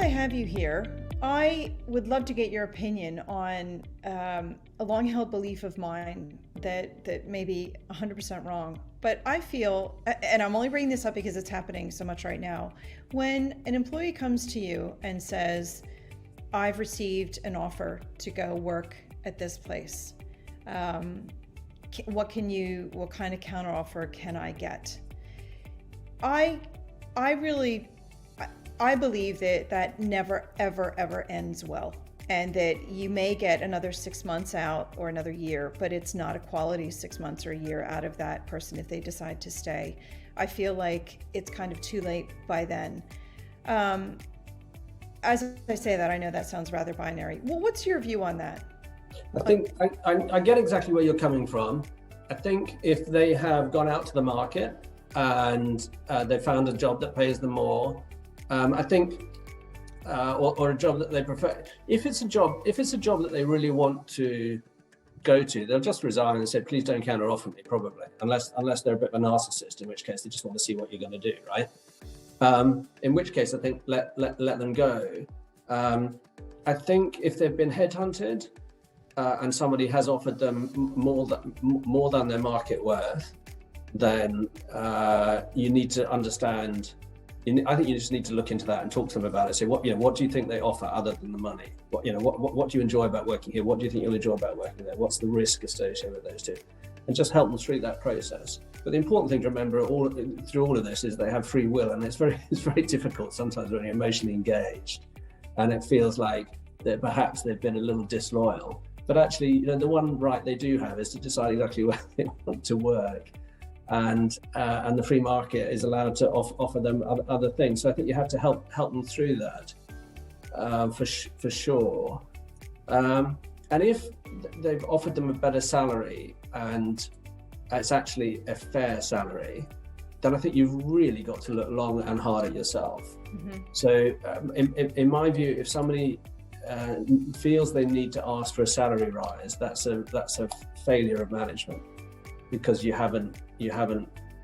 I have you here, I would love to get your opinion on a long-held belief of mine that may be 100% wrong. But I feel, and I'm only bringing this up because it's happening so much right now, when an employee comes to you and says, I've received an offer to go work at this place. What kind of counteroffer can I get? I believe that never, ever ends well, and that you may get another 6 months out or another year, but it's not a quality 6 months or a year out of that person if they decide to stay. I feel like it's kind of too late by then. As I say that, I know that sounds rather binary. Well, what's your view on that? I think I get exactly where you're coming from. I think if they have gone out to the market and they found a job that pays them more, I think, or a job that they prefer. If it's a job that they really want to go to, they'll just resign and say, "Please don't counter offer me." Probably, unless they're a bit of a narcissist, in which case they just want to see what you're going to do, right? In which case, I think let them go. I think if they've been headhunted and somebody has offered them more than their market worth, then you need to understand. I think you just need to look into that and talk to them about it. Say, what do you think they offer other than the money? What do you enjoy about working here? What do you think you'll enjoy about working there? What's the risk associated with those two? And just help them through that process. But the important thing to remember through all of this is they have free will, and it's very difficult sometimes when you're emotionally engaged, and it feels like that perhaps they've been a little disloyal. But actually, the one right they do have is to decide exactly where they want to work. And the free market is allowed to offer them other things. So I think you have to help them through that for sure. And if they've offered them a better salary and it's actually a fair salary, then I think you've really got to look long and hard at yourself. Mm-hmm. So in my view, if somebody feels they need to ask for a salary rise, that's a failure of management, because you haven't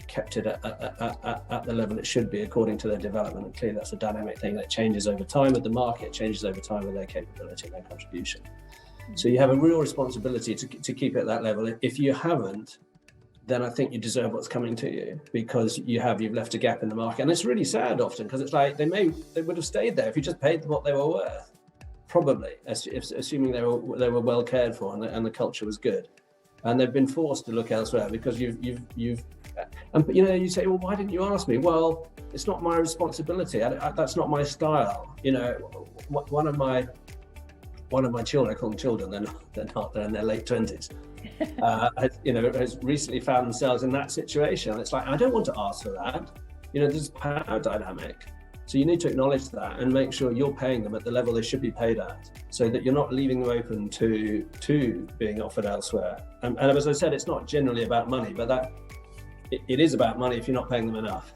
kept it at the level it should be according to their development. And clearly that's a dynamic thing that changes over time with the market, changes over time with their capability and their contribution. So you have a real responsibility to keep it at that level. If you haven't, then I think you deserve what's coming to you, because you've left a gap in the market. And it's really sad often, because it's like they would have stayed there if you just paid them what they were worth, probably, assuming they were well cared for and the culture was good. And they've been forced to look elsewhere because you've you say, well, why didn't you ask me? Well, it's not my responsibility. That's not my style. One of my children, I call them children, they're not, they're in their late 20s, has recently found themselves in that situation. It's like, I don't want to ask for that. There's a power dynamic. So you need to acknowledge that and make sure you're paying them at the level they should be paid at, so that you're not leaving them open to being offered elsewhere. And as I said, it's not generally about money, but it is about money if you're not paying them enough.